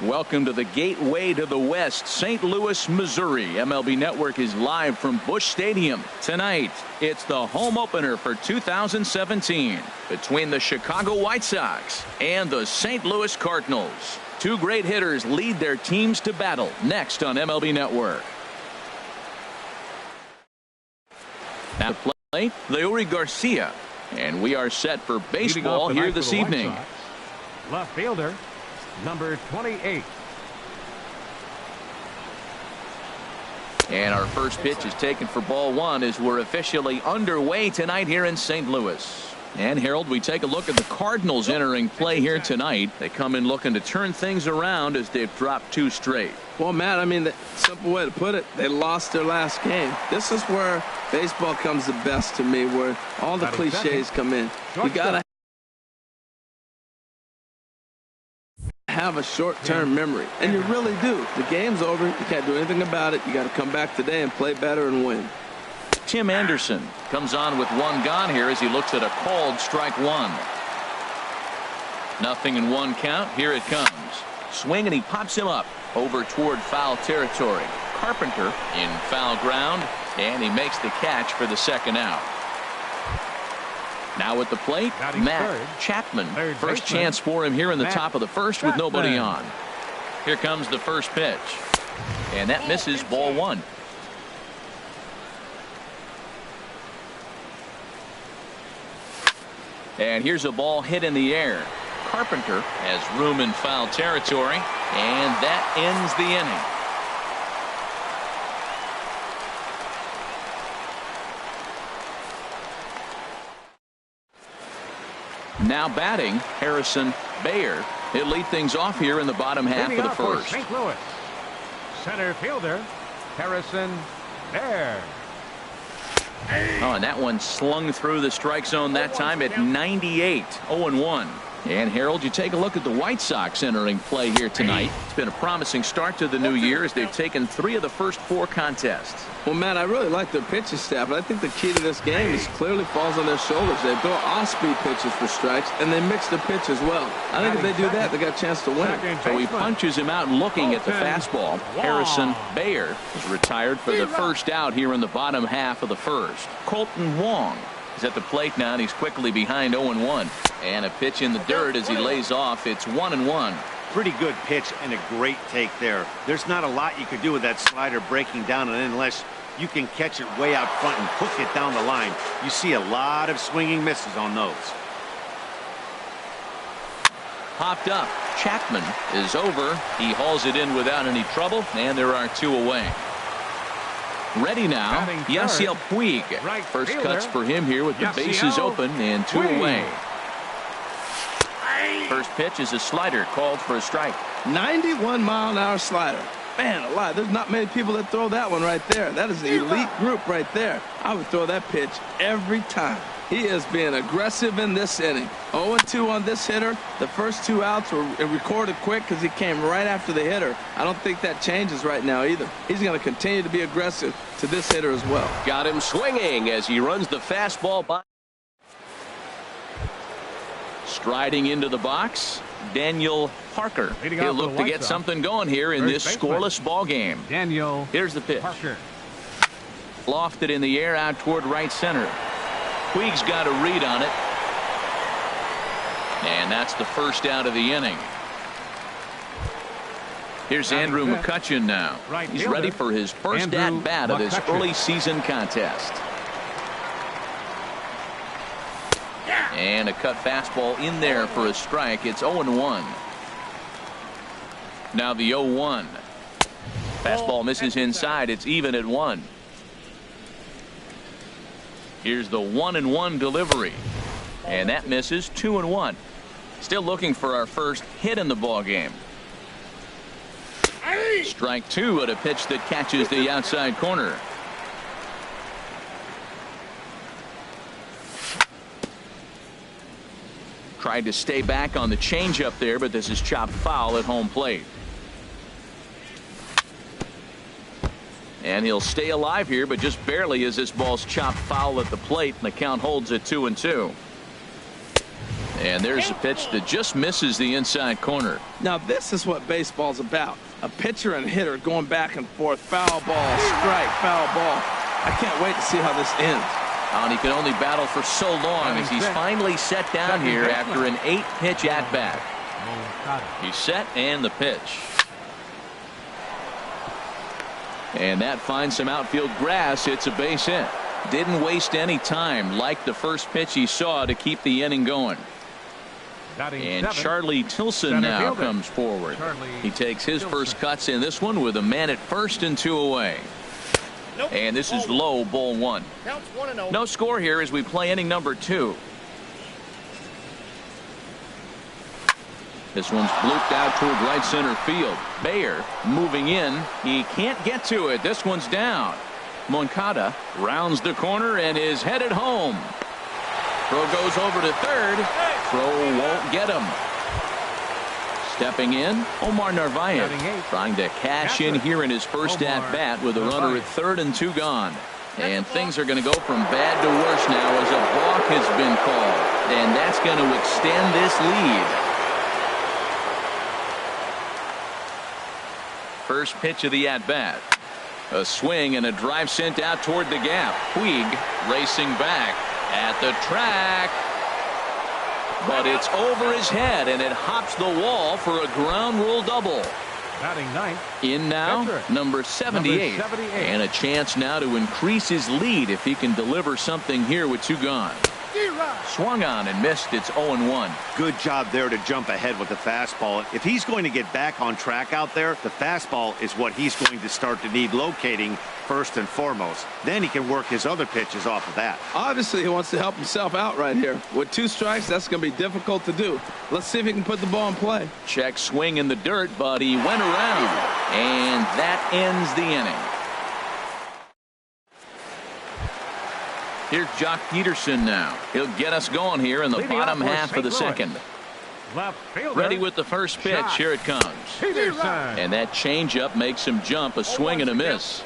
Welcome to the gateway to the West, St. Louis, Missouri. MLB Network is live from Busch Stadium. Tonight, it's the home opener for 2017 between the Chicago White Sox and the St. Louis Cardinals. Two great hitters lead their teams to battle next on MLB Network. At play, Leury Garcia. And we are set for baseball here this evening. Left fielder, number 28. And our first pitch is taken for ball one as we're officially underway tonight here in St. Louis. And Harold, we take a look at the Cardinals entering play here tonight. They come in looking to turn things around as they've dropped two straight. Well, Matt, I mean, the simple way to put it, they lost their last game. This is where baseball comes the best to me, where all the cliches come in. You got to have a short-term memory, and you really do. The game's over. You can't do anything about it. You got to come back today and play better and win. Tim Anderson comes on with one gone here as he looks at a called strike one. 0-1 count. Here it comes. Swing, and he pops him up over toward foul territory. Carpenter in foul ground, and he makes the catch for the second out. Now at the plate, Matt Chapman. First chance for him here in the top of the first with nobody on. Here comes the first pitch. And that misses, ball one. And here's a ball hit in the air. Carpenter has room in foul territory, and that ends the inning. Now batting, Harrison Bayer. He'll lead things off here in the bottom half of the first. St. Louis, center fielder Harrison Bayer. Oh, and that one slung through the strike zone that time at 98. 0-1. And Harold, you take a look at the White Sox entering play here tonight. It's been a promising start to the new year as they've taken 3 of the first 4 contests. Well, Matt, I really like their pitching staff, but I think the key to this game is clearly falls on their shoulders. They throw off-speed pitches for strikes, and they mix the pitch as well. I think if they do that, they got a chance to win. So he punches him out looking at the fastball. Harrison Bayer is retired for the first out here in the bottom half of the first. Colton Wong is at the plate now, and he's quickly behind 0-1. And a pitch in the dirt as he lays off. It's 1-1. Pretty good pitch and a great take there. There's not a lot you could do with that slider breaking down, and unless you can catch it way out front and hook it down the line, you see a lot of swinging misses on those. Popped up. Chapman is over. He hauls it in without any trouble, and there are 2 away. Ready now, Yasiel Puig. First cuts for him here with the bases open and 2 away. First pitch is a slider called for a strike. 91-mile-an-hour slider. Man alive, there's not many people that throw that one right there. That is the elite group right there. I would throw that pitch every time. He is being aggressive in this inning. 0-2 on this hitter. The first 2 outs were recorded quick because he came right after the hitter. I don't think that changes right now either. He's going to continue to be aggressive to this hitter as well. Got him swinging as he runs the fastball by. Striding into the box, Daniel Parker. He'll look to get something going here in this scoreless ball game. Daniel. Here's the pitch. Parker. Lofted in the air out toward right center. Puig's got a read on it. And that's the first out of the inning. Here's Andrew McCutchen now. He's ready for his first at-bat of this early season contest. And a cut fastball in there for a strike. It's 0-1. Now the 0-1. Fastball misses inside. It's even at 1. Here's the 1-1 delivery. And that misses. 2-1. Still looking for our first hit in the ball game. Strike 2 at a pitch that catches the outside corner. Tried to stay back on the changeup there, but this is chopped foul at home plate. And he'll stay alive here, but just barely as this ball's chopped foul at the plate, and the count holds at 2-2. And there's a pitch that just misses the inside corner. Now this is what baseball's about. A pitcher and hitter going back and forth. Foul ball, strike, foul ball. I can't wait to see how this ends. And he can only battle for so long as he's finally set down here after an 8-pitch at-bat. He's set and the pitch. And that finds some outfield grass. It's a base hit. Didn't waste any time. Like the first pitch he saw to keep the inning going. And Charlie Tilson now comes forward. He takes his first cuts in this one with a man at first and 2 away. And this is low, ball 1. No score here as we play inning number 2. This one's blooped out toward right center field. Bayer moving in. He can't get to it. This one's down. Moncada rounds the corner and is headed home. Throw goes over to third. Throw won't get him. Stepping in, Omar Narvaez trying to cash in here in his first at-bat with a runner at third and 2 gone. And things are going to go from bad to worse now as a balk has been called. And that's going to extend this lead. First pitch of the at-bat. A swing and a drive sent out toward the gap. Puig racing back at the track. But it's over his head and it hops the wall for a ground rule double. Batting ninth. In now, number 78. And a chance now to increase his lead if he can deliver something here with 2 gone. Swung on and missed. It's 0-1. Good job there to jump ahead with the fastball. If he's going to get back on track out there, the fastball is what he's going to start to need locating first and foremost. Then he can work his other pitches off of that. Obviously, he wants to help himself out right here. With 2 strikes, that's going to be difficult to do. Let's see if he can put the ball in play. Check swing in the dirt, but he went around. And that ends the inning. Here's Jock Peterson now. He'll get us going here in the bottom half of the second. Ready with the first pitch. Here it comes. And that changeup makes him jump. A swing and a miss.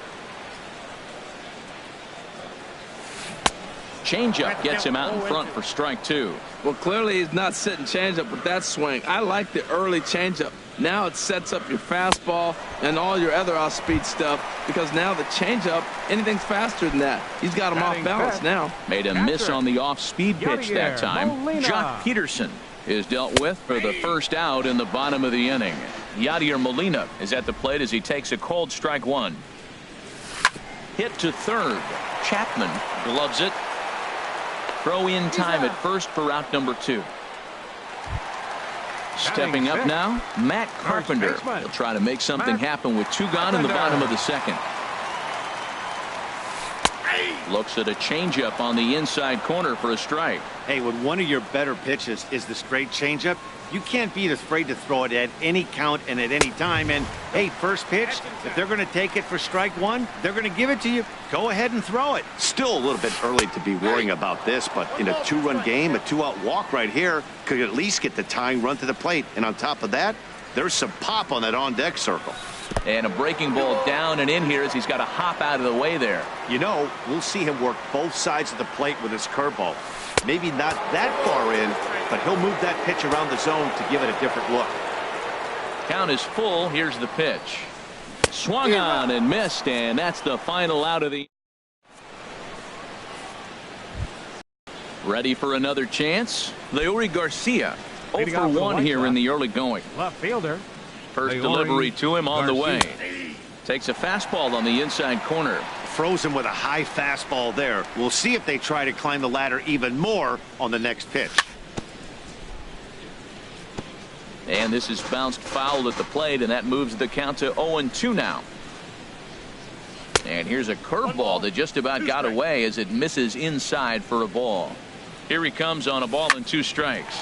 Changeup gets him out in front for strike 2. Well, clearly he's not sitting changeup with that swing. I like the early changeup. Now it sets up your fastball and all your other off-speed stuff because now the changeup, anything's faster than that. He's got him off balance now. Made a miss on the off-speed pitch that time. Jock Peterson is dealt with for the first out in the bottom of the inning. Yadier Molina is at the plate as he takes a cold strike 1. Hit to third. Chapman gloves it. Throw in time at first for out number 2. Stepping up now, Matt Carpenter. He'll try to make something happen with 2 gone in the bottom of the second. Looks at a changeup on the inside corner for a strike. Hey, when one of your better pitches is the straight changeup, you can't be afraid to throw it at any count and at any time. And hey, first pitch, if they're going to take it for strike 1, they're going to give it to you. Go ahead and throw it. Still a little bit early to be worrying about this, but in a 2-run game, a 2-out walk right here could at least get the tying run to the plate. And on top of that, there's some pop on that on-deck circle. And a breaking ball down and in here as he's got to hop out of the way there. You know, we'll see him work both sides of the plate with his curveball. Maybe not that far in, but he'll move that pitch around the zone to give it a different look. Count is full. Here's the pitch. Swung on and missed, and that's the final out of the. Ready for another chance? Leury Garcia 0 for 1 here in the early going. Left fielder. First delivery to him on the way. Takes a fastball on the inside corner. Frozen with a high fastball there. We'll see if they try to climb the ladder even more on the next pitch. And this is bounced foul at the plate, and that moves the count to 0-2 now. And here's a curveball that just about got away as it misses inside for a ball. Here he comes on a ball and 2 strikes.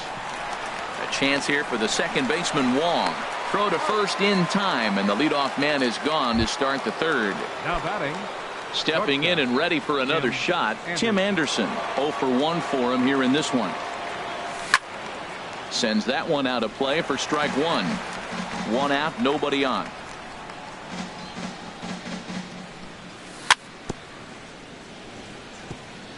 A chance here for the second baseman Wong. Throw to first in time, and the leadoff man is gone to start the third. Now batting. Stepping in and ready for another shot, Tim Anderson. 0 for 1 for him here in this one. Sends that one out of play for strike 1. 1 out, nobody on.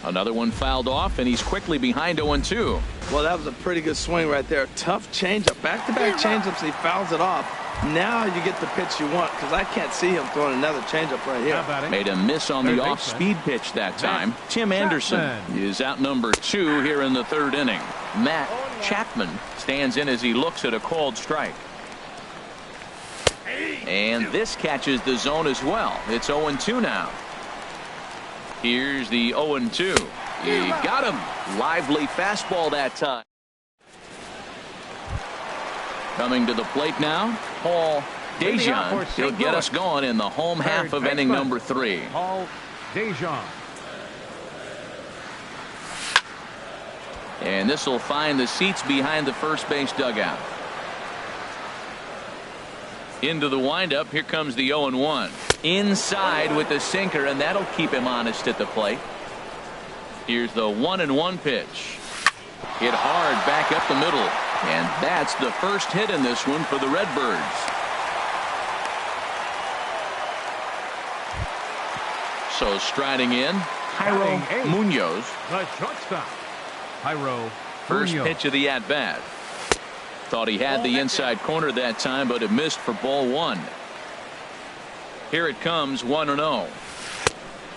Another one fouled off, and he's quickly behind 0-2. Well, that was a pretty good swing right there. Tough changeup. Back-to-back changeups, he fouls it off. Now you get the pitch you want, because I can't see him throwing another changeup right here. Made a miss on the off-speed pitch that time. Tim Anderson is out number 2 here in the 3rd inning. Matt Chapman stands in as he looks at a called strike. And this catches the zone as well. It's 0-2 now. Here's the 0-2. He got him. Lively fastball that time. Coming to the plate now, Paul Dejan. He'll get us going in the home half of inning number 3. Paul Dejan. And this will find the seats behind the first base dugout. Into the windup. Here comes the 0-1. Inside with the sinker, and that'll keep him honest at the plate. Here's the 1-1 pitch. Hit hard back up the middle. And that's the first hit in this one for the Redbirds. So striding in, Jairo Munoz. The shortstop, Jairo First Munoz. pitch of the at-bat. Thought he had the inside corner that time, but it missed for ball 1. Here it comes, 1-0.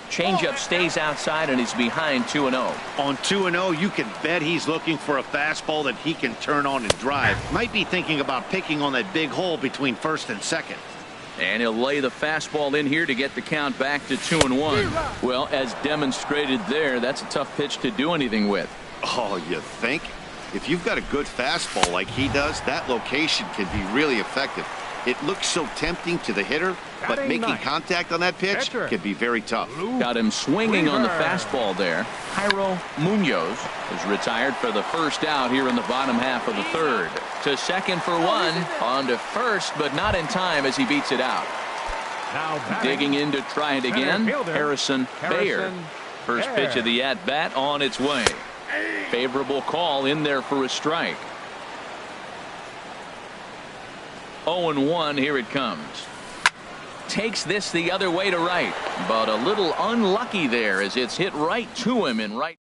Changeup stays outside, and he's behind 2-0. On 2-0, you can bet he's looking for a fastball that he can turn on and drive. Might be thinking about picking on that big hole between first and second. And he'll lay the fastball in here to get the count back to 2-1. Well, as demonstrated there, that's a tough pitch to do anything with. Oh, you think? If you've got a good fastball like he does, that location can be really effective. It looks so tempting to the hitter, but making contact on that pitch can be very tough. Got him swinging on the fastball there. Jairo Munoz is retired for the first out here in the bottom half of the 3rd. To second for 1. On to first, but not in time as he beats it out. Now digging in to try it again, Harrison Baer. First pitch of the at-bat on its way. Favorable call in there for a strike. 0-1, here it comes. Takes this the other way to right, but a little unlucky there as it's hit right to him in right.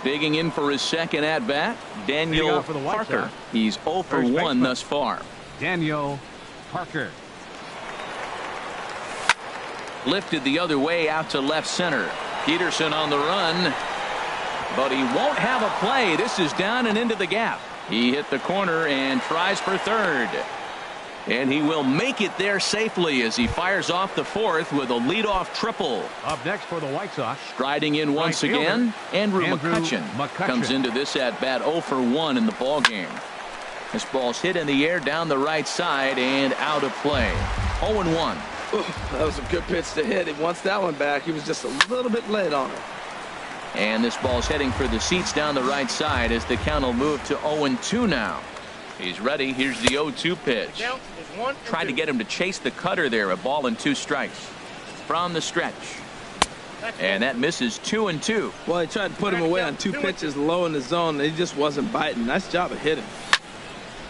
Digging in for his second at-bat, Daniel Parker. He's 0 for 1 thus far. Daniel Parker. Lifted the other way out to left center. Peterson on the run, but he won't have a play. This is down and into the gap. He hit the corner and tries for third. And he will make it there safely as he fires off the 4th with a leadoff triple. Up next for the White Sox. Striding in once again, Andrew McCutchen comes into this at-bat 0 for 1 in the ballgame. This ball's hit in the air down the right side and out of play. 0-1. That was a good pitch to hit. He wants that one back. He was just a little bit late on it. And this ball's heading for the seats down the right side as the count will move to 0-2 now. He's ready. Here's the 0-2 pitch. Tried to get him to chase the cutter there. A ball and 2 strikes from the stretch. And that misses 2-2. Well, he tried to put him away on 2 pitches low in the zone. He just wasn't biting. Nice job of hitting.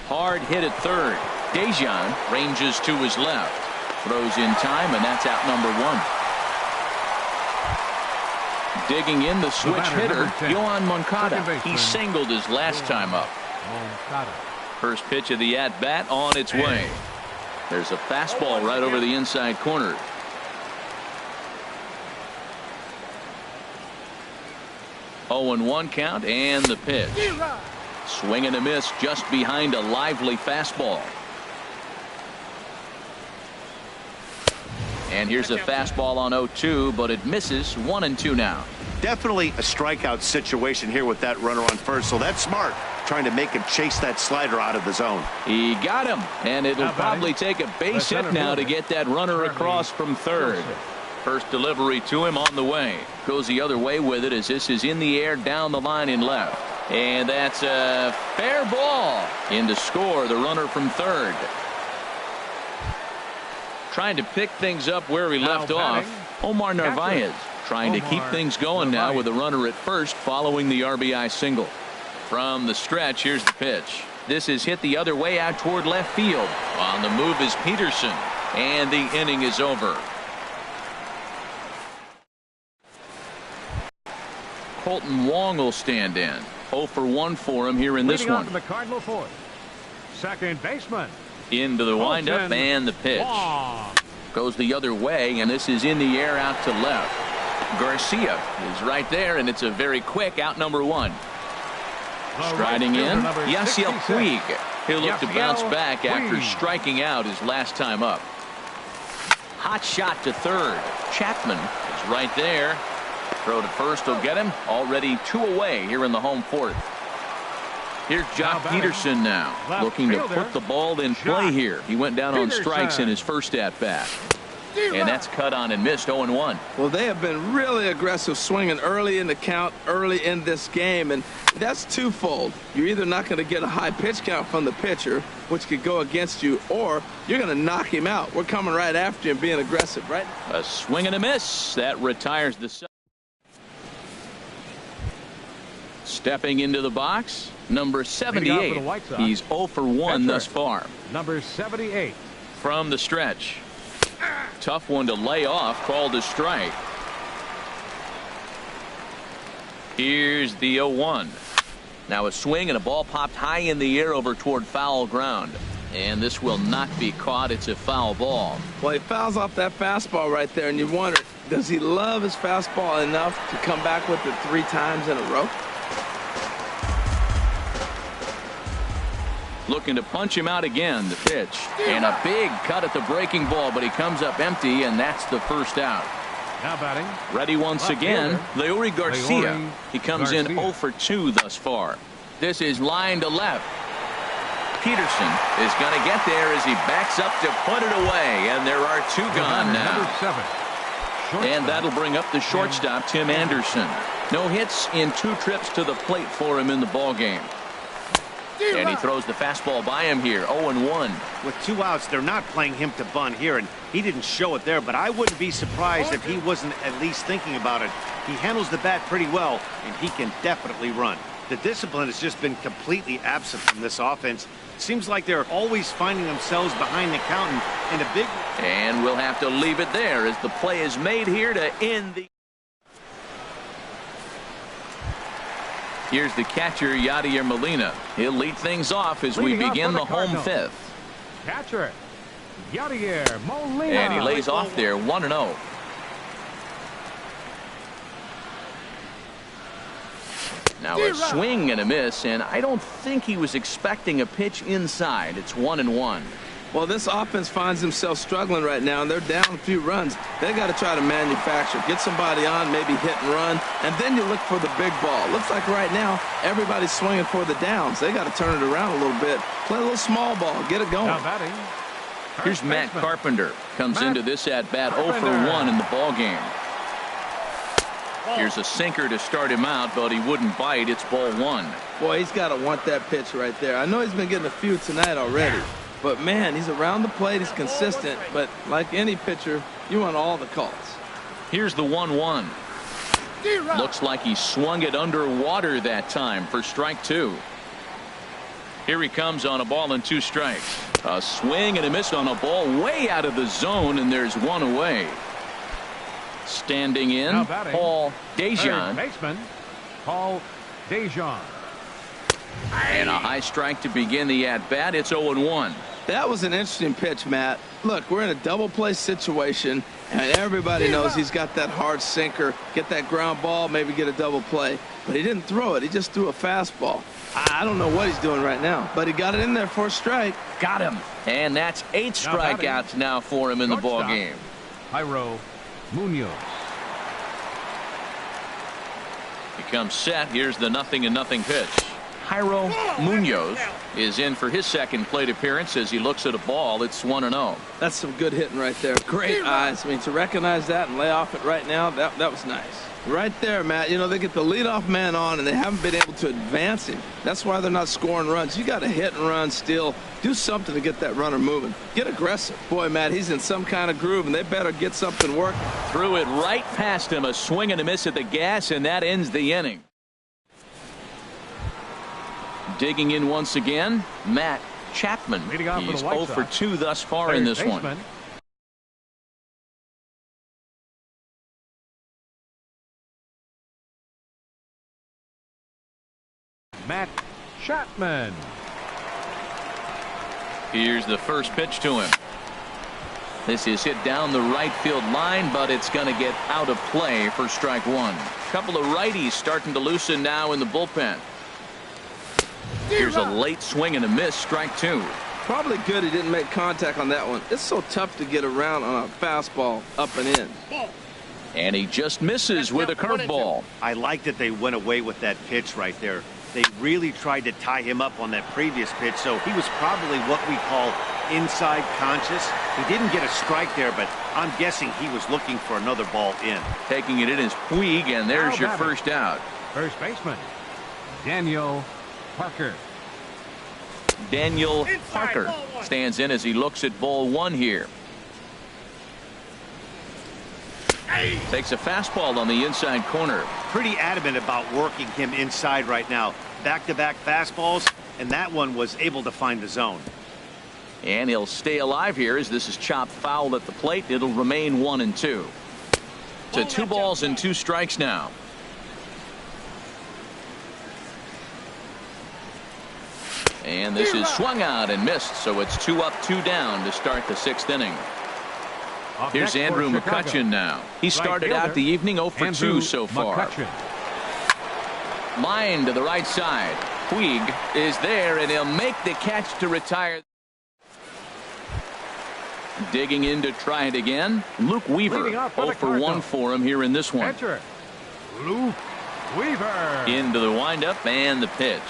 Hard hit at third. Dejan ranges to his left. Throws in time, and that's out number 1. Digging in the switch hitter, Yohan Moncada. He singled his last time up. First pitch of the at-bat on its way. There's a fastball right over the inside corner. Oh, 0-1 count, and the pitch. Swing and a miss just behind a lively fastball. And here's a fastball on 0-2, but it misses. 1-2 now. Definitely a strikeout situation here with that runner on first, so that's smart, trying to make him chase that slider out of the zone. He got him, and it'll probably take a base hit now to get that runner across from third. First delivery to him on the way. Goes the other way with it as this is in the air down the line in left. And that's a fair ball. In to score the runner from third. Trying to pick things up where he left off. Omar Narvaez trying to keep things going now with a runner at first following the RBI single. From the stretch, here's the pitch. This is hit the other way out toward left field. On the move is Peterson, and the inning is over. Colton Wong will stand in. 0 for 1 for him here in this Leading one. off in the Cardinal fourth. Second baseman. Into the windup Colton and the pitch. Wong. Goes the other way, and this is in the air out to left. Garcia is right there, and it's a very quick out number 1. Striding in, Yasiel Puig. He'll look to bounce back after striking out his last time up. Hot shot to third. Chapman is right there. Throw to first will get him. Already 2 away here in the home fourth. Here's Jock Peterson now, looking to put the ball in play here. He went down on strikes in his first at-bat. And that's cut on and missed. 0-1. Well, they have been really aggressive swinging early in the count, early in this game, and that's twofold. You're either not going to get a high pitch count from the pitcher, which could go against you, or you're going to knock him out. We're coming right after him, being aggressive, right? A swing and a miss. That retires the side. Stepping into the box, number 78. He's 0 for 1 thus far. Number 78. From the stretch. Tough one to lay off, called a strike. Here's the 0-1. Now a swing and a ball popped high in the air over toward foul ground. And this will not be caught. It's a foul ball. Well, he fouls off that fastball right there, and you wonder, does he love his fastball enough to come back with it 3 times in a row? Looking to punch him out again. The pitch. And a big cut at the breaking ball, but he comes up empty, and that's the first out. Now batting. Ready once again, Leury Garcia. He comes in 0 for 2 thus far. This is line to left. Peterson is going to get there as he backs up to put it away, and there are 2 gone now. Number 7. And that'll bring up the shortstop, Tim Anderson. No hits in 2 trips to the plate for him in the ball game. And he throws the fastball by him here. 0-1. With 2 outs, they're not playing him to bunt here, and he didn't show it there, but I wouldn't be surprised if he wasn't at least thinking about it. He handles the bat pretty well, and he can definitely run. The discipline has just been completely absent from this offense. Seems like they're always finding themselves behind the count in a big... And we'll have to leave it there as the play is made here to end the... Here's the catcher, Yadier Molina. He'll lead things off as we begin the home 5th. Catcher, Yadier Molina. And he lays off there, 1-0. Now a swing and a miss, and I don't think he was expecting a pitch inside. It's 1-1. Well, this offense finds themselves struggling right now, and they're down a few runs. They got to try to manufacture, get somebody on, maybe hit and run, and then you look for the big ball. Looks like right now everybody's swinging for the downs. They got to turn it around a little bit, play a little small ball, get it going. Now batting. Here's Matt Carpenter. Comes into this at bat 0 for 1 in the ball game. Here's a sinker to start him out, but he wouldn't bite. It's ball 1. Boy, he's got to want that pitch right there. I know he's been getting a few tonight already. But, man, he's around the plate. He's consistent. But like any pitcher, you want all the calls. Here's the 1-1. Looks like he swung it underwater that time for strike 2. Here he comes on a ball and 2 strikes. A swing and a miss on a ball way out of the zone, and there's 1 away. Standing in, Paul Dejan. Baseman, Paul Dejan. And a high strike to begin the at-bat. It's 0-1. That was an interesting pitch, Matt. Look, we're in a double play situation, and everybody knows he's got that hard sinker. Get that ground ball, maybe get a double play. But he didn't throw it. He just threw a fastball. I don't know what he's doing right now, but he got it in there for a strike. Got him. And that's 8 strikeouts now for him in the ball game. Jairo Munoz. He comes set. Here's the 0-0 pitch. Jairo Munoz is in for his second plate appearance as he looks at a ball. It's 1-0. That's some good hitting right there. Great eyes. I mean, to recognize that and lay off it right now, that was nice. Right there, Matt. You know, they get the leadoff man on, and they haven't been able to advance him. That's why they're not scoring runs. You got to hit and run still. Do something to get that runner moving. Get aggressive. Boy, Matt, he's in some kind of groove, and they better get something working. Threw it right past him. A swing and a miss at the gas, and that ends the inning. Digging in once again, Matt Chapman. He's 0 for 2 thus far in this one. Matt Chapman. Here's the first pitch to him. This is hit down the right field line, but it's going to get out of play for strike one. Couple of righties starting to loosen now in the bullpen. Here's a late swing and a miss, strike two. Probably good he didn't make contact on that one. It's so tough to get around on a fastball up and in. And he just misses with a curveball. I like that they went away with that pitch right there. They really tried to tie him up on that previous pitch, so he was probably what we call inside conscious. He didn't get a strike there, but I'm guessing he was looking for another ball in. Taking it in is Puig, and there's your first out. First baseman, Daniel Parker. Daniel Parker stands in as he looks at ball one here. Takes a fastball on the inside corner. Pretty adamant about working him inside right now. Back-to-back fastballs, and that one was able to find the zone. And he'll stay alive here as this is chopped foul at the plate. It'll remain 1-2. To 2 balls and 2 strikes now. And this is swung out and missed, so it's 2 up, 2 down to start the 6th inning. Here's Andrew McCutchen now. He started out the evening 0 for 2 so far. Line to the right side. Puig is there, and he'll make the catch to retire. Digging in to try it again. Luke Weaver 0 for 1 for him here in this one. Luke Weaver. Into the windup and the pitch.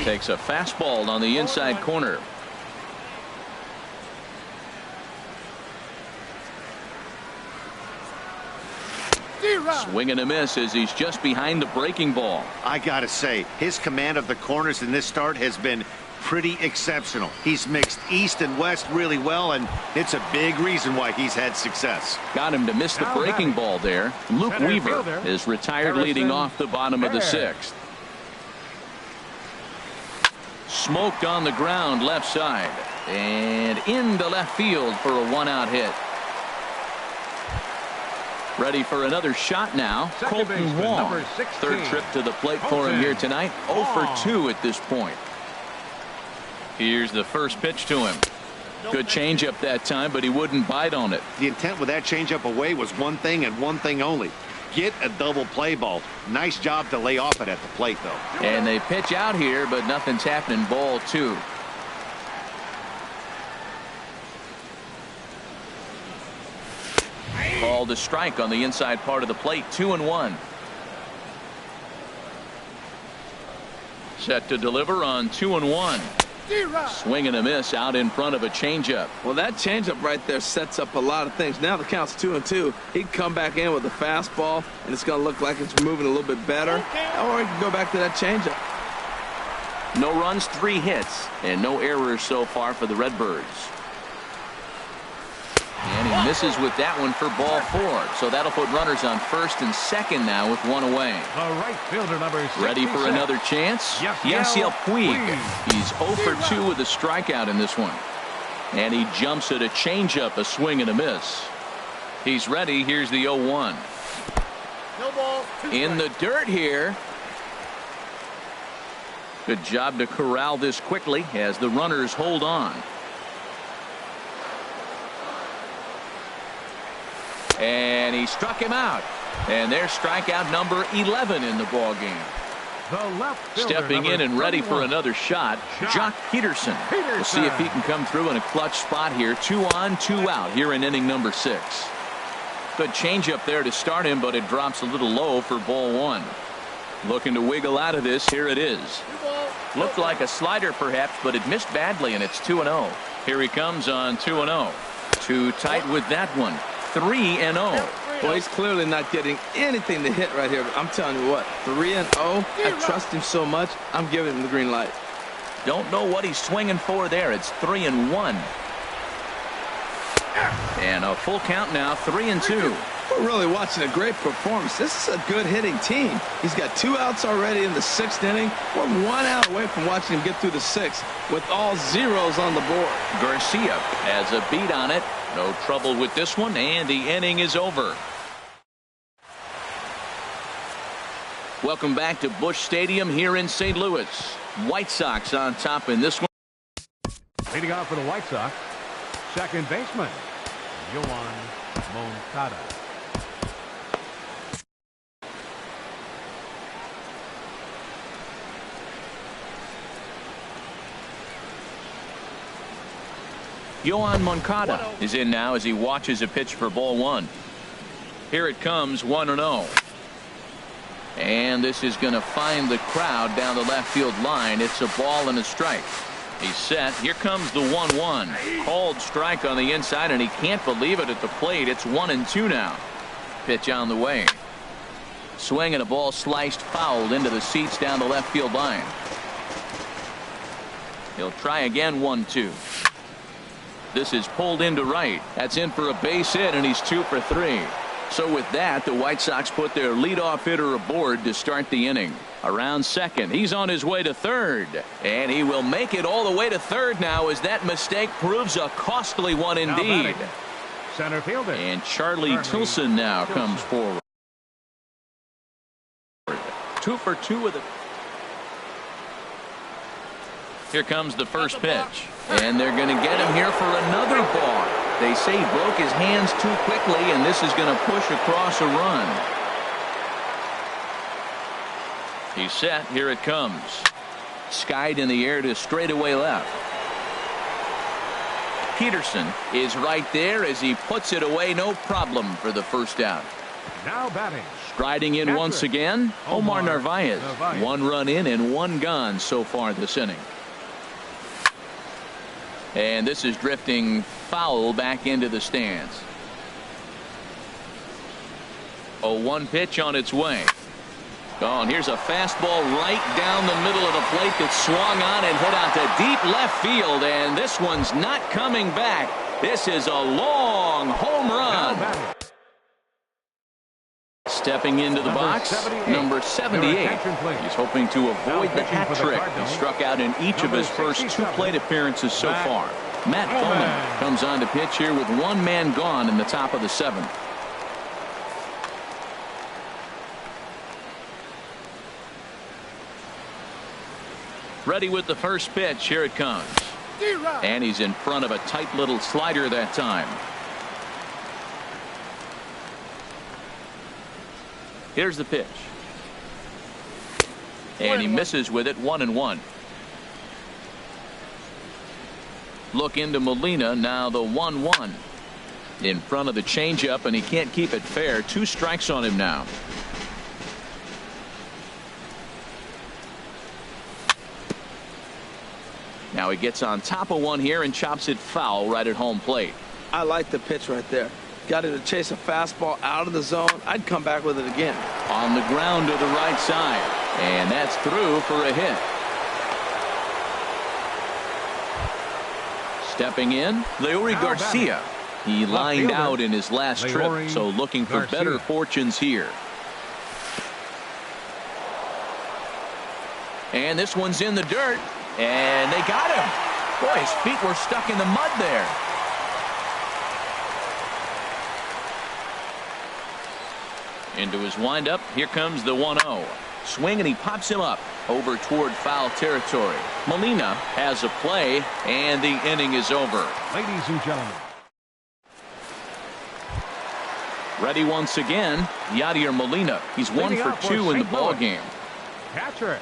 Takes a fastball on the inside corner. Swing and a miss as he's just behind the breaking ball. I gotta say, his command of the corners in this start has been pretty exceptional. He's mixed east and west really well, and it's a big reason why he's had success. Got him to miss the breaking ball there. Luke Weaver is retired leading off the bottom of the 6th. Smoked on the ground left side and into left field for a 1-out hit. Ready for another shot now. Colton Wong. 3rd trip to the plate for him here tonight. 0 for 2 at this point. Here's the first pitch to him. Good changeup that time, but he wouldn't bite on it. The intent with that changeup away was one thing and one thing only. Get a double play ball. Nice job to lay off it at the plate, though. And they pitch out here, but nothing's happening. Ball 2. Called a strike on the inside part of the plate. 2-1. Set to deliver on 2-1. Swing and a miss out in front of a changeup. Well, that changeup right there sets up a lot of things. Now the count's 2-2. He can come back in with a fastball, and it's going to look like it's moving a little bit better. Or he can go back to that changeup. No runs, 3 hits, and no errors so far for the Redbirds. And he misses with that one for ball 4. So that'll put runners on 1st and 2nd now with 1 away. The right fielder, number 66. Ready for another chance? Yasiel Puig. He's 0 for 2 with a strikeout in this one. And he jumps at a changeup, a swing and a miss. He's ready. Here's the 0-1. In the dirt here. Good job to corral this quickly as the runners hold on. And he struck him out. And there's strikeout number 11 in the ball game. Stepping in and ready for another shot, Jock Peterson. We'll see if he can come through in a clutch spot here. 2 on, 2 out here in inning number 6. Good changeup there to start him, but it drops a little low for ball 1. Looking to wiggle out of this. Here it is. Looked like a slider perhaps, but it missed badly, and it's 2-0. Here he comes on 2-0. Too tight with that one. 3-0. Well, he's clearly not getting anything to hit right here. But I'm telling you what, 3-0. I trust him so much. I'm giving him the green light. Don't know what he's swinging for there. It's 3-1. And a full count now. 3-2. We're really watching a great performance. This is a good hitting team. He's got 2 outs already in the 6th inning. We're 1 out away from watching him get through the 6th with all zeros on the board. Garcia has a beat on it. No trouble with this one, and the inning is over. Welcome back to Busch Stadium here in St. Louis. White Sox on top in this one. Leading off for the White Sox, second baseman, Yoan Moncada. Yoan Moncada is in now as he watches a pitch for ball one. Here it comes, 1-0. And this is going to find the crowd down the left field line. It's a ball and a strike. He's set. Here comes the 1-1. Called strike on the inside, and he can't believe it at the plate. It's 1-2 now. Pitch on the way. Swing and a ball sliced foul into the seats down the left field line. He'll try again, 1-2. This is pulled into right. That's in for a base hit, and he's 2 for 3. So with that, the White Sox put their leadoff hitter aboard to start the inning. Around second, he's on his way to third, and he will make it all the way to third now as that mistake proves a costly one indeed. Center fielder. And Charlie Tilson now comes forward. 2 for 2 with it. Here comes the first pitch, and they're going to get him here for another ball. They say he broke his hands too quickly, and this is going to push across a run. He's set. Here it comes. Skied in the air to straightaway left. Peterson is right there as he puts it away. No problem for the first out. Now batting. Striding in once again, Omar Narvaez. 1 run in and 1 gone so far this inning. And this is drifting foul back into the stands. 0-1 pitch on its way. Oh, and here's a fastball right down the middle of the plate that swung on and hit out to deep left field, and this one's not coming back. This is a long home run. Stepping into the box, number 78. He's hoping to avoid the hat trick. He struck out in each of his first 2 plate appearances so far. Matt Bowman comes on to pitch here with 1 man gone in the top of the 7th. Ready with the first pitch. Here it comes. And he's in front of a tight little slider that time. Here's the pitch. And he misses with it, 1-1. Look into Molina, now the 1-1. In front of the changeup, and he can't keep it fair. 2 strikes on him now. Now he gets on top of one here and chops it foul right at home plate. I like the pitch right there. Got him to chase a fastball out of the zone. I'd come back with it again. On the ground to the right side. And that's through for a hit. Stepping in, Leury Garcia. He lined out in his last trip, so looking for better fortunes here. And this one's in the dirt. And they got him. Boy, his feet were stuck in the mud there. Into his windup. Here comes the 1-0. Swing, and he pops him up over toward foul territory. Molina has a play, and the inning is over. Ladies and gentlemen. Ready once again, Yadier Molina. He's 1 for 2 in the ball game. Catcher,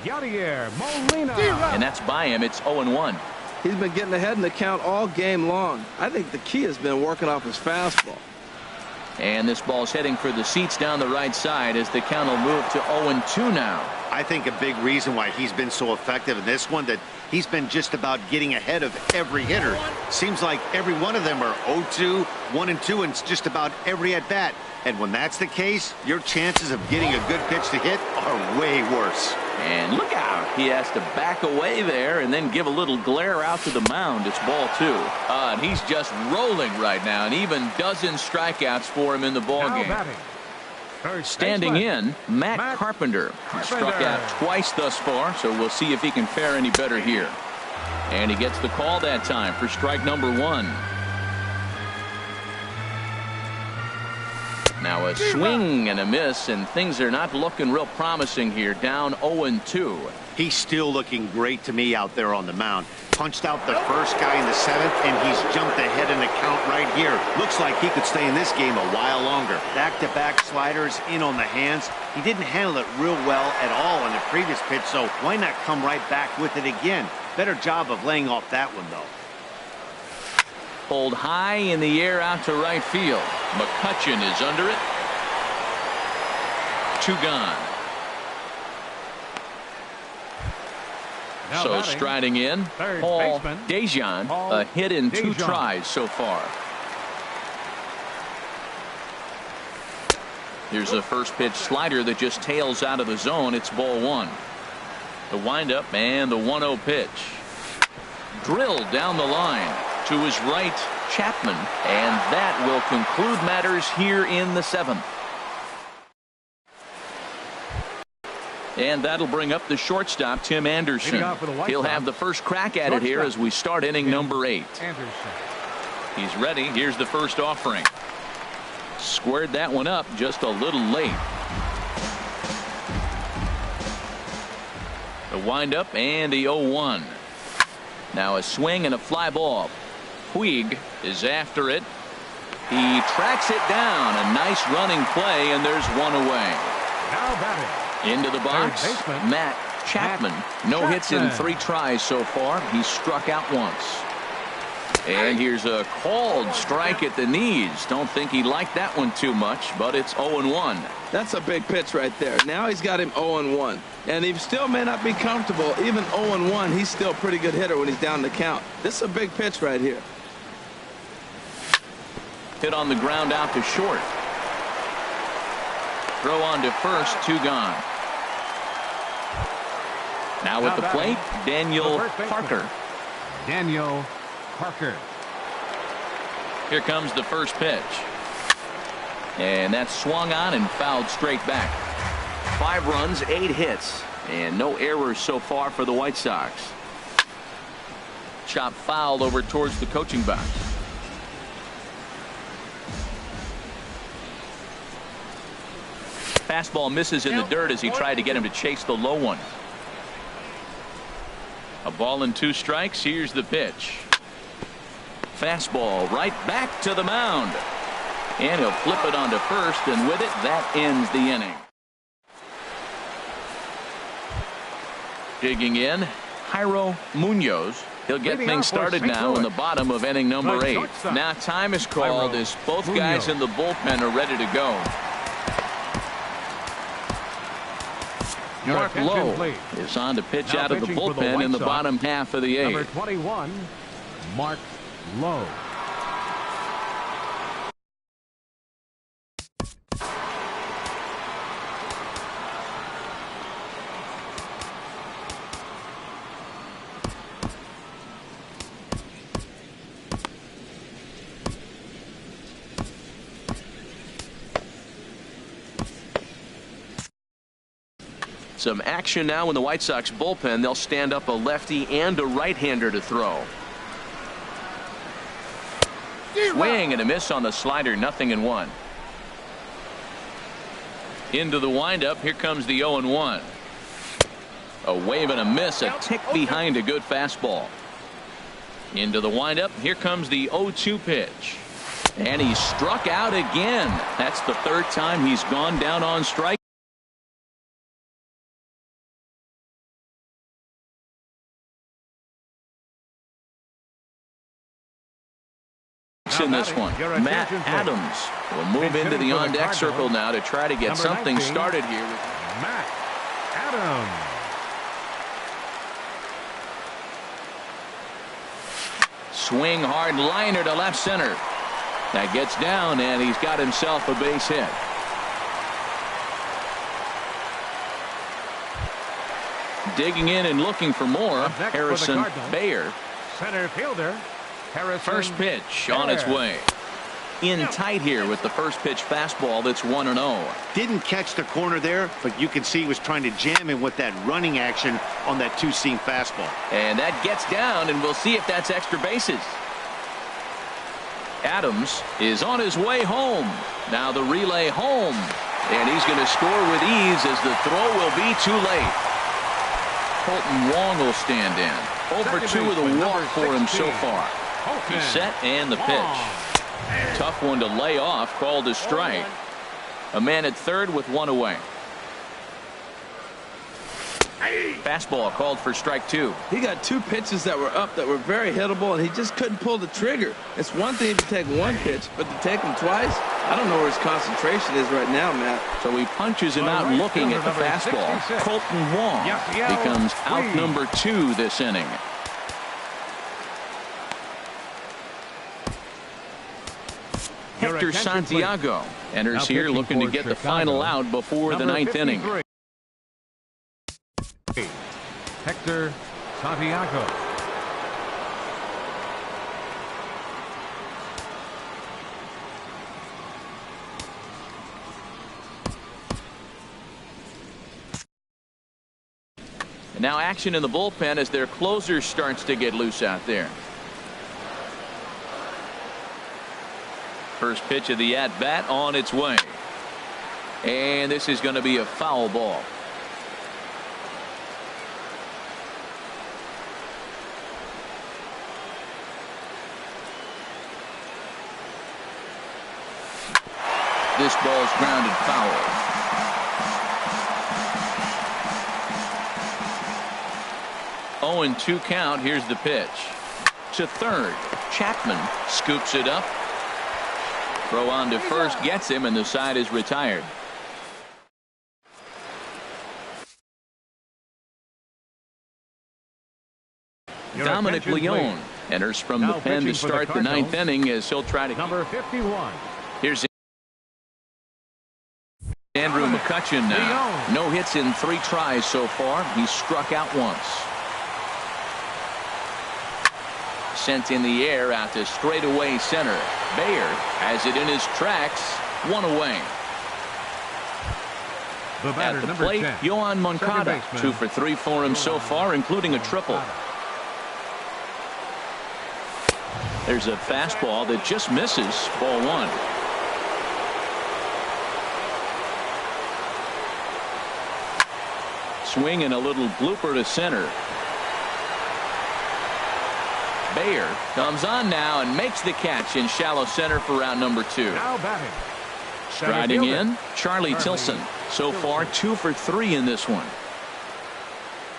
Yadier Molina. And that's by him. It's 0-1. He's been getting ahead in the count all game long. I think the key has been working off his fastball. And this ball's heading for the seats down the right side as the count will move to 0-2 now. I think a big reason why he's been so effective in this one, that he's been just about getting ahead of every hitter. Seems like every one of them are 0-2, 1-2, and just about every at bat. And when that's the case, your chances of getting a good pitch to hit are way worse. And look out. He has to back away there and then give a little glare out to the mound. It's ball 2. And he's just rolling right now, and even dozen strikeouts for him in the ball game. Standing in, Matt Carpenter. He struck out twice thus far, so we'll see if he can fare any better here. And he gets the call that time for strike number 1. Now a swing and a miss, and things are not looking real promising here. Down 0-2. He's still looking great to me out there on the mound. Punched out the first guy in the 7th, and he's jumped ahead in the count right here. Looks like he could stay in this game a while longer. Back-to-back sliders in on the hands. He didn't handle it real well at all in the previous pitch, so why not come right back with it again? Better job of laying off that one, though. Pulled high in the air out to right field. McCutchen is under it. 2 gone. Now So batting, striding in, third Paul baseman, Dejan, Paul a hit in 2 Dejan. tries so far. Here's a first pitch slider that just tails out of the zone. It's ball 1. The windup and the 1-0 pitch. Drilled down the line to his right, Chapman, and that will conclude matters here in the 7th. And that'll bring up the shortstop, Tim Anderson. He'll have the first crack at it here as we start inning number 8. He's ready. Here's the first offering. Squared that one up just a little late. The windup and the 0-1. Now a swing and a fly ball. Puig is after it. He tracks it down. A nice running play, and there's one away. Now batting. Into the box, Matt Chapman. No hits in 3 tries so far. He's struck out once. And here's a called strike at the knees. Don't think he liked that one too much, but it's 0-1. That's a big pitch right there. Now he's got him 0-1. And he still may not be comfortable. Even 0-1, he's still a pretty good hitter when he's down the count. This is a big pitch right here. Hit on the ground out to short. Throw on to first, 2 gone. Now at the plate, Daniel Parker. Daniel Parker. Here comes the first pitch. And that's swung on and fouled straight back. 5 runs, 8 hits, and no errors so far for the White Sox. Chop fouled over towards the coaching box. Fastball misses in the dirt as he tried to get him to chase the low one. A ball and 2 strikes. Here's the pitch. Fastball right back to the mound. And he'll flip it onto first, and with it, that ends the inning. Digging in, Jairo Munoz. He'll get things started now in the bottom of inning number 8. Now time is called as both guys in the bullpen are ready to go. Mark Lowe is on to pitch out of the bullpen in the bottom half of the 8th. Number 21, Mark Lowe. Some action now in the White Sox bullpen. They'll stand up a lefty and a right-hander to throw. Swing and a miss on the slider. 0-1. Into the windup. Here comes the 0-1. A wave and a miss. A tick behind a good fastball. Into the windup. Here comes the 0-2 pitch. And he struck out again. That's the 3rd time he's gone down on strike. In this one, Matt Adams will move into the on-deck circle now to try to get something started here with Matt Adams. Swing hard liner to left center. That gets down, and he's got himself a base hit. Digging in and looking for more, Harrison Bayer. Center fielder. First pitch on its way. In tight here with the first pitch fastball that's 1-0. Didn't catch the corner there, but you can see he was trying to jam him with that running action on that 2-seam fastball. And that gets down, and we'll see if that's extra bases. Adams is on his way home. Now the relay home. And he's going to score with ease as the throw will be too late. Colton Wong will stand in. Over 2 with a walk for him so far. He's set and the pitch. Tough one to lay off, called a strike. A man at third with 1 away. Fastball called for strike 2. He got 2 pitches that were up that were very hittable, and he just couldn't pull the trigger. It's one thing to take 1 pitch, but to take him twice, I don't know where his concentration is right now, Matt. So he punches him out looking at the fastball. Colton Wong becomes out number 2 this inning. Hector Santiago enters here looking to get the final out before the 9th inning. Hector Santiago. And now action in the bullpen as their closer starts to get loose out there. First pitch of the at-bat on its way. And this is going to be a foul ball. This ball's grounded foul. Oh, and 2 count. Here's the pitch. To third. Chapman scoops it up. Throw on to first gets him, and the side is retired. Dominic Leone enters from the pen to start the 9th inning as he'll try to. Number 51. Here's Andrew McCutchen now. No hits in 3 tries so far. He struck out once. Sent in the air out to straightaway center. Bayer has it in his tracks. 1 away. At the plate, Yohan Moncada. 2 for 3 for him so far, including a triple. There's a fastball that just misses. Ball 1. Swing and a little blooper to center. Bayer comes on now and makes the catch in shallow center for out number 2. Now batting. Striding in, Charlie Tilson. So far 2 for 3 in this one.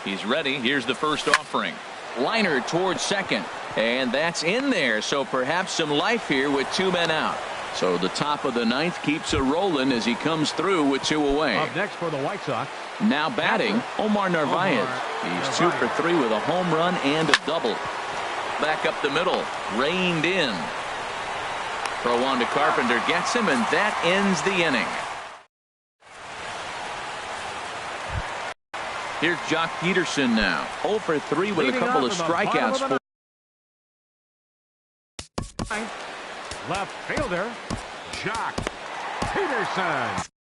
He's ready. Here's the first offering. Liner towards second. And that's in there. So perhaps some life here with 2 men out. So the top of the 9th keeps it rolling as he comes through with 2 away. Up next for the White Sox. Now batting, Omar Narvaez. He's 2 for 3 with a home run and a double. Back up the middle, reined in. Throw on to Carpenter, gets him, and that ends the inning. Here's Jock Peterson now, 0 for 3 with a couple of strikeouts. Left fielder, Jock Peterson.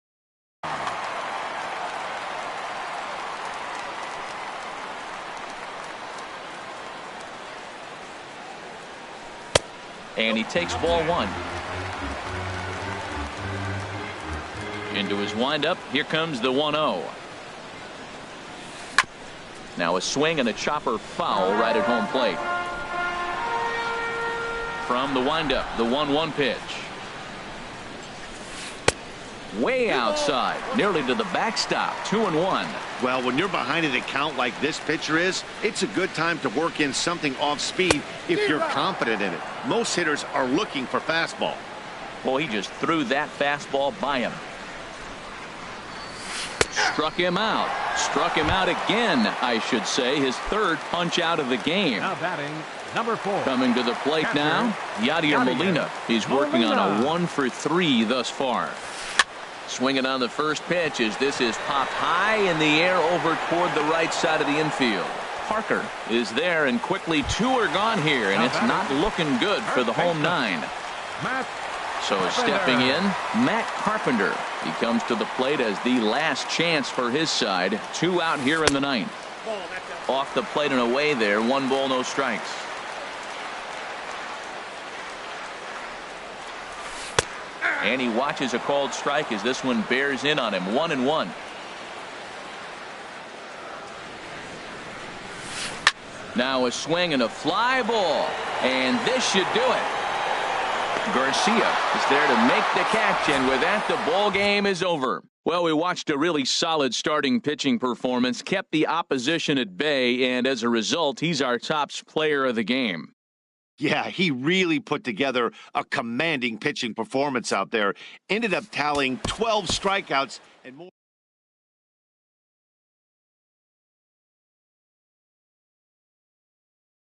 And he takes ball 1. Into his windup. Here comes the 1-0. Now a swing and a chopper foul right at home plate. From the windup, the 1-1 pitch. Way outside, nearly to the backstop. 2-1. Well, when you're behind an account like this pitcher is, it's a good time to work in something off speed if you're confident in it. Most hitters are looking for fastball. Well, he just threw that fastball by him. Struck him out. Struck him out again, I should say. His 3rd punch out of the game. Now batting, number 4. Coming to the plate now, Yadier Molina. He's working on a 1 for 3 thus far. Swinging on the first pitch as this is popped high in the air over toward the right side of the infield. Parker is there, and quickly 2 are gone here, and it's not looking good for the home 9. So stepping in, Matt Carpenter. He comes to the plate as the last chance for his side. 2 out here in the 9th. Off the plate and away there. 1 ball, no strikes. And he watches a called strike as this one bears in on him. 1-1. Now a swing and a fly ball. And this should do it. Garcia is there to make the catch, and with that, the ball game is over. Well, we watched a really solid starting pitching performance, kept the opposition at bay, and as a result, he's our top player of the game. Yeah, he really put together a commanding pitching performance out there. Ended up tallying 12 strikeouts and more.